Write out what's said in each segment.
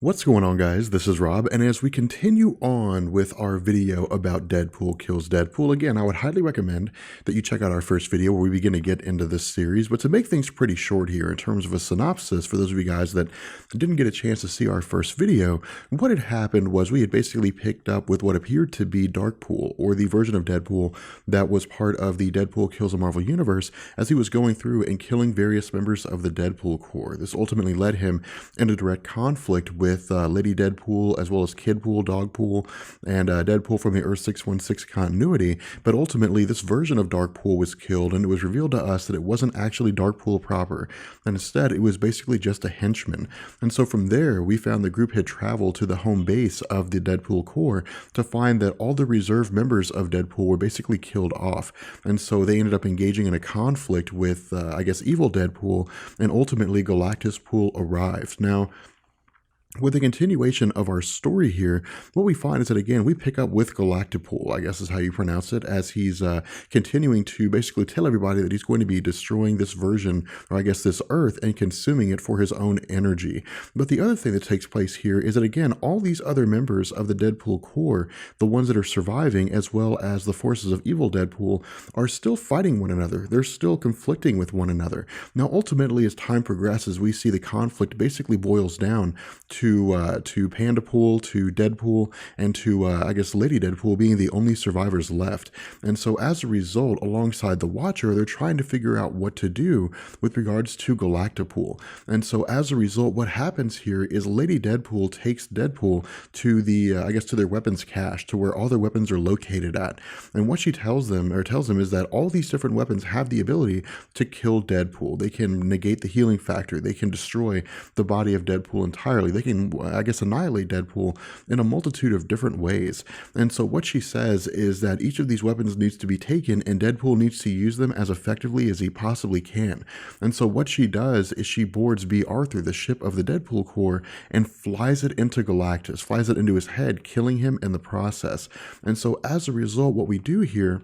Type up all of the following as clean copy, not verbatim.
What's going on, guys? This is Rob, and as we continue on with our video about Deadpool kills Deadpool, again, I would highly recommend that you check out our first video where we begin to get into this series. But to make things pretty short here in terms of a synopsis, for those of you guys that didn't get a chance to see our first video, what had happened was we had basically picked up with what appeared to be Darkpool, or the version of Deadpool that was part of the Deadpool Kills the Marvel Universe, as he was going through and killing various members of the Deadpool Corps. This ultimately led him into direct conflict with Lady Deadpool, as well as Kidpool, Dogpool, and Deadpool from the Earth 616 continuity. But ultimately, this version of Darkpool was killed, and it was revealed to us that it wasn't actually Darkpool proper, and instead it was basically just a henchman. And so from there, we found the group had traveled to the home base of the Deadpool Corps to find that all the reserve members of Deadpool were basically killed off. And so they ended up engaging in a conflict with, I guess, evil Deadpool, and ultimately Galactus Pool arrived. Now, with the continuation of our story here, what we find is that, again, we pick up with Galactipool, I guess is how you pronounce it, as he's continuing to basically tell everybody that he's going to be destroying this version, or I guess this Earth, and consuming it for his own energy. But the other thing that takes place here is that, again, all these other members of the Deadpool Corps, the ones that are surviving, as well as the forces of evil Deadpool, are still fighting one another. They're still conflicting with one another. Now, ultimately, as time progresses, we see the conflict basically boils down to Pandapool, to Deadpool, and to, I guess, Lady Deadpool being the only survivors left. And so as a result, alongside the Watcher, they're trying to figure out what to do with regards to Galactipool. And so as a result, what happens here is Lady Deadpool takes Deadpool to the, I guess, to their weapons cache, to where all their weapons are located at. And what she tells them is that all these different weapons have the ability to kill Deadpool. They can negate the healing factor. They can destroy the body of Deadpool entirely. They can, I guess, annihilate Deadpool in a multitude of different ways. And so what she says is that each of these weapons needs to be taken, and Deadpool needs to use them as effectively as he possibly can. And so what she does is she boards B. Arthur, the ship of the Deadpool Corps, and flies it into Galactus, flies it into his head, killing him in the process. And so as a result, what we do here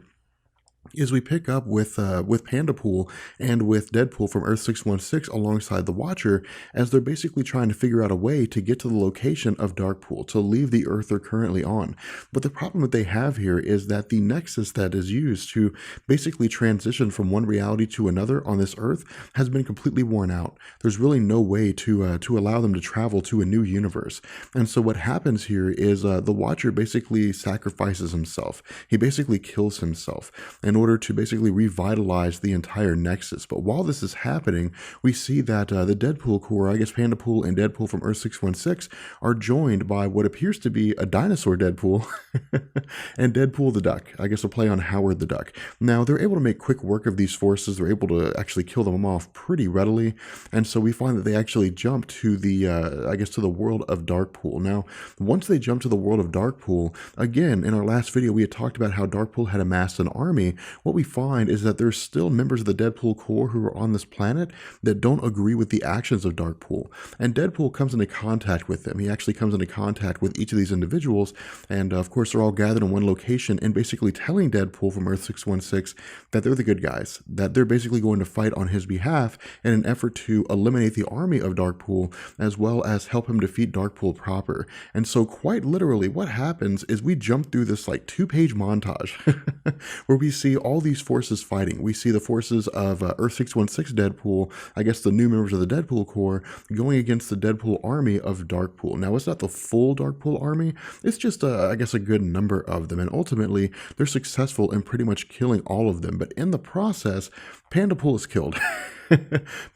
is we pick up with Pandapool and with Deadpool from Earth 616 alongside the Watcher, as they're basically trying to figure out a way to get to the location of Darkpool, to leave the Earth they're currently on. But the problem that they have here is that the nexus that is used to basically transition from one reality to another on this Earth has been completely worn out. There's really no way to allow them to travel to a new universe. And so what happens here is the Watcher basically sacrifices himself. He basically kills himself in order to basically revitalize the entire Nexus. But while this is happening, we see that the Deadpool Corps, I guess Pandapool and Deadpool from Earth 616, are joined by what appears to be a dinosaur Deadpool and Deadpool the Duck. I guess a play on Howard the Duck. Now, they're able to make quick work of these forces. They're able to actually kill them off pretty readily. And so we find that they actually jump to the, I guess, to the world of Darkpool. Now, once they jump to the world of Darkpool, again, in our last video, we had talked about how Darkpool had amassed an army. What we find is that there's still members of the Deadpool Corps who are on this planet that don't agree with the actions of Darkpool. And Deadpool comes into contact with them. He actually comes into contact with each of these individuals. And of course, they're all gathered in one location and basically telling Deadpool from Earth 616 that they're the good guys, that they're basically going to fight on his behalf in an effort to eliminate the army of Darkpool, as well as help him defeat Darkpool proper. And so quite literally what happens is we jump through this like 2-page montage where we see all these forces fighting. We see the forces of Earth 616 Deadpool, I guess the new members of the Deadpool Corps, going against the Deadpool army of Darkpool. Now, it's not the full Darkpool army. It's just, I guess, a good number of them. And ultimately, they're successful in pretty much killing all of them. But in the process, Pandapool is killed.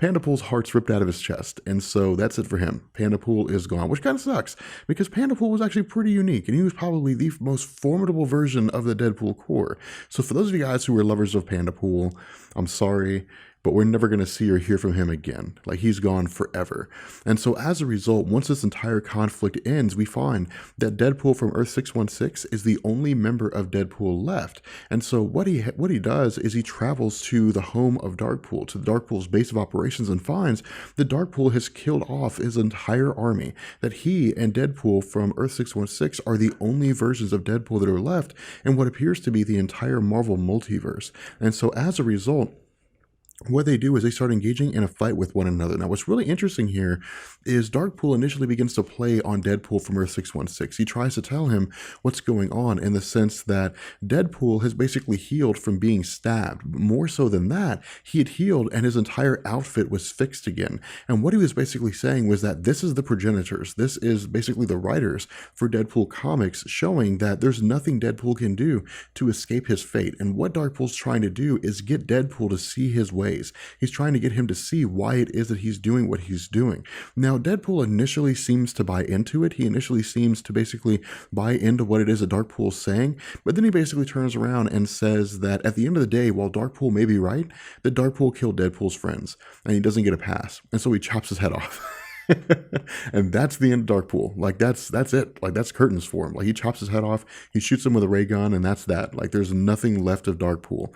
Pandapool's heart's ripped out of his chest, and so that's it for him. Pandapool is gone, which kind of sucks, because Pandapool was actually pretty unique, and he was probably the most formidable version of the Deadpool Corps. So for those of you guys who are lovers of Pandapool, I'm sorry, but we're never going to see or hear from him again. Like, he's gone forever. And so as a result, once this entire conflict ends, we find that Deadpool from Earth 616 is the only member of Deadpool left. And so what he does is he travels to the home of Darkpool, to Darkpool's base of operations, and finds that Darkpool has killed off his entire army, that he and Deadpool from Earth 616 are the only versions of Deadpool that are left in what appears to be the entire Marvel multiverse. And so as a result, what they do is they start engaging in a fight with one another. Now, what's really interesting here is Darkpool initially begins to play on Deadpool from Earth 616. He tries to tell him what's going on in the sense that Deadpool has basically healed from being stabbed. More so than that, he had healed and his entire outfit was fixed again. And what he was basically saying was that this is the progenitors. This is basically the writers for Deadpool comics showing that there's nothing Deadpool can do to escape his fate. And what Darkpool's trying to do is get Deadpool to see his way. He's trying to get him to see why it is that he's doing what he's doing. Now, Deadpool initially seems to buy into it. He initially seems to basically buy into what it is that Darkpool's saying, but then he basically turns around and says that at the end of the day, while Darkpool may be right, that Darkpool killed Deadpool's friends, and he doesn't get a pass, and so he chops his head off. And that's the end of Darkpool. Like that's it. Like that's curtains for him. Like he chops his head off, he shoots him with a ray gun, and that's that. Like there's nothing left of Darkpool.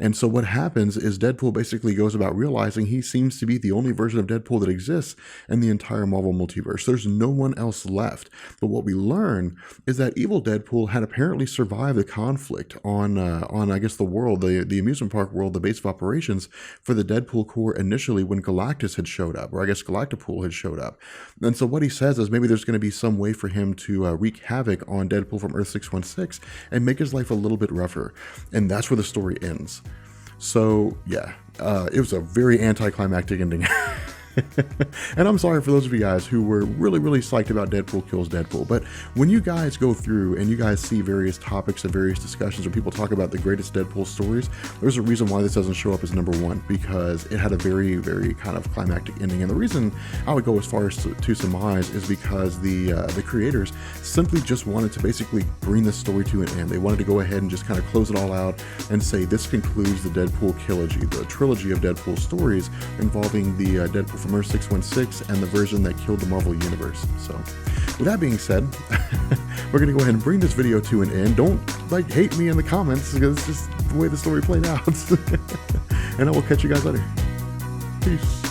And so what happens is Deadpool basically goes about realizing he seems to be the only version of Deadpool that exists in the entire Marvel multiverse. There's no one else left. But what we learn is that evil Deadpool had apparently survived the conflict on I guess the world, the amusement park world, the base of operations for the Deadpool Corps initially when Galactus had showed up, or I guess Galactapool had showed up. And so what he says is maybe there's going to be some way for him to wreak havoc on Deadpool from Earth 616 and make his life a little bit rougher. And that's where the story ends. So yeah, it was a very anticlimactic ending. And I'm sorry for those of you guys who were really, really psyched about Deadpool kills Deadpool. But when you guys go through and you guys see various topics and various discussions where people talk about the greatest Deadpool stories, there's a reason why this doesn't show up as number one, because it had a very, very kind of climactic ending. And the reason I would go as far as to surmise is because the creators simply just wanted to basically bring this story to an end. They wanted to go ahead and just kind of close it all out and say this concludes the Deadpool trilogy, the trilogy of Deadpool stories involving the Deadpool from Earth 616 and the version that killed the Marvel Universe. So with that being said, we're going to go ahead and bring this video to an end. Don't hate me in the comments, because it's just the way the story played out. And I will catch you guys later. Peace.